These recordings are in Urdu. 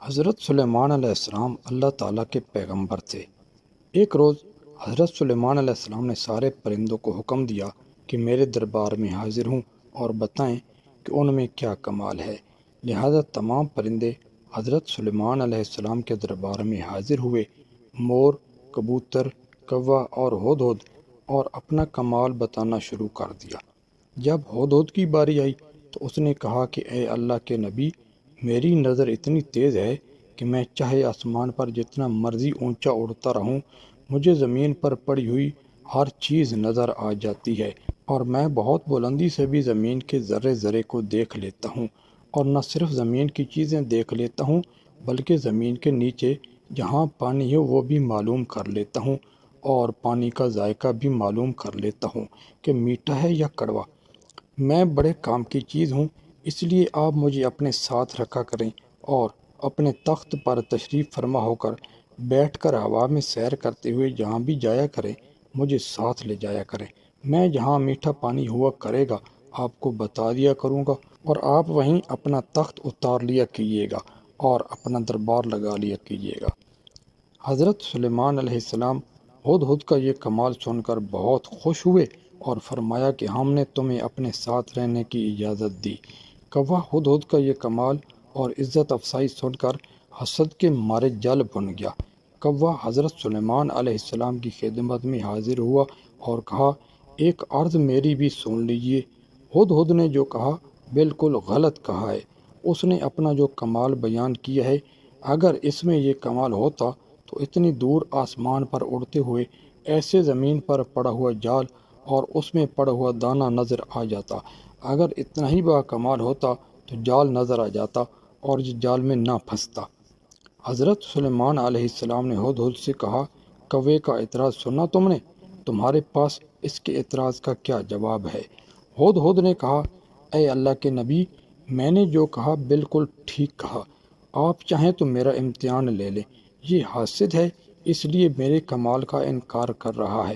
حضرت سلیمان علیہ السلام اللہ تعالیٰ کے پیغمبر تھے۔ ایک روز حضرت سلیمان علیہ السلام نے سارے پرندوں کو حکم دیا کہ میرے دربار میں حاضر ہوں اور بتائیں کہ ان میں کیا کمال ہے۔ لہذا تمام پرندے حضرت سلیمان علیہ السلام کے دربار میں حاضر ہوئے۔ مور، کبوتر، کوا اور ہدہد اور اپنا کمال بتانا شروع کر دیا۔ جب ہدہد کی باری آئی تو اس نے کہا کہ اے اللہ کے نبی، میری نظر اتنی تیز ہے کہ میں چاہے آسمان پر جتنا مرضی اونچا اڑتا رہوں، مجھے زمین پر پڑی ہوئی ہر چیز نظر آ جاتی ہے، اور میں بہت بلندی سے بھی زمین کے ذرے ذرے کو دیکھ لیتا ہوں، اور نہ صرف زمین کی چیزیں دیکھ لیتا ہوں بلکہ زمین کے نیچے جہاں پانی ہے وہ بھی معلوم کر لیتا ہوں، اور پانی کا ذائقہ بھی معلوم کر لیتا ہوں کہ میٹھا ہے یا کڑوا۔ میں بڑے کام کی چیز ہوں، اس لیے آپ مجھے اپنے ساتھ رکھا کریں اور اپنے تخت پر تشریف فرما ہو کر بیٹھ کر ہوا میں سیر کرتے ہوئے جہاں بھی جایا کریں مجھے ساتھ لے جایا کریں۔ میں جہاں میٹھا پانی ہوا کرے گا آپ کو بتا دیا کروں گا، اور آپ وہیں اپنا تخت اتار لیا کیجیے گا اور اپنا دربار لگا لیا کیجیے گا۔ حضرت سلیمان علیہ السلام ہدہد کا یہ کمال سن کر بہت خوش ہوئے اور فرمایا کہ ہم نے تمہیں اپنے ساتھ رہنے کی اجازت دی۔ کوا ہدہد کا یہ کمال اور عزت افزائی سن کر حسد کے مارے جل بن گیا۔ کوا حضرت سلیمان علیہ السلام کی خدمت میں حاضر ہوا اور کہا، ایک عرض میری بھی سن لیجیے۔ ہدہد نے جو کہا بالکل غلط کہا ہے۔ اس نے اپنا جو کمال بیان کیا ہے، اگر اس میں یہ کمال ہوتا تو اتنی دور آسمان پر اڑتے ہوئے ایسے زمین پر پڑا ہوا جال اور اس میں پڑا ہوا دانہ نظر آ جاتا۔ اگر اتنا ہی بڑا کمال ہوتا تو جال نظر آ جاتا اور یہ جال میں نہ پھنستا۔ حضرت سلیمان علیہ السلام نے ہدہد سے کہا، کوے کا اعتراض سنا تم نے؟ تمہارے پاس اس کے اعتراض کا کیا جواب ہے؟ ہدہد نے کہا، اے اللہ کے نبی، میں نے جو کہا بالکل ٹھیک کہا۔ آپ چاہیں تو میرا امتحان لے لیں۔ یہ حاسد ہے، اس لیے میرے کمال کا انکار کر رہا ہے۔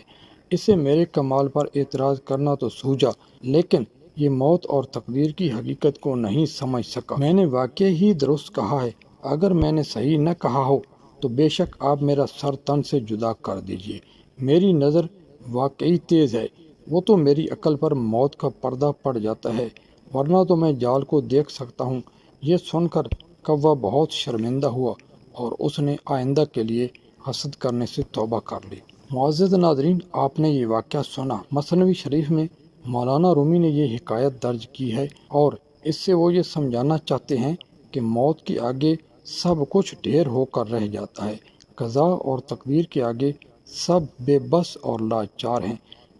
اسے میرے کمال پر اعتراض کرنا تو سوجا، لیکن یہ موت اور تقدیر کی حقیقت کو نہیں سمجھ سکا۔ میں نے واقعی ہی درست کہا ہے۔ اگر میں نے صحیح نہ کہا ہو تو بے شک آپ میرا سر تن سے جدا کر دیجئے۔ میری نظر واقعی تیز ہے، وہ تو میری عقل پر موت کا پردہ پڑ جاتا ہے، ورنہ تو میں جال کو دیکھ سکتا ہوں۔ یہ سن کر کوا بہت شرمندہ ہوا اور اس نے آئندہ کے لیے حسد کرنے سے توبہ کر لی۔ معزز ناظرین، آپ نے یہ واقعہ سنا۔ مثنوی شریف میں مولانا رومی نے یہ حکایت درج کی ہے، اور اس سے وہ یہ سمجھانا چاہتے ہیں کہ موت کے آگے سب کچھ ڈھیر ہو کر رہ جاتا ہے۔ قضاء اور تقدیر کے آگے سب بے بس اور لاچار ہیں۔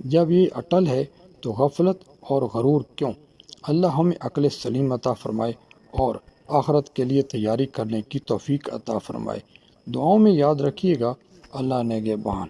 جب یہ اٹل ہے تو غفلت اور غرور کیوں؟ اللہ ہمیں عقل سلیم عطا فرمائے اور آخرت کے لیے تیاری کرنے کی توفیق عطا فرمائے۔ دعاؤں میں یاد رکھیے گا۔ اللہ نگہبان۔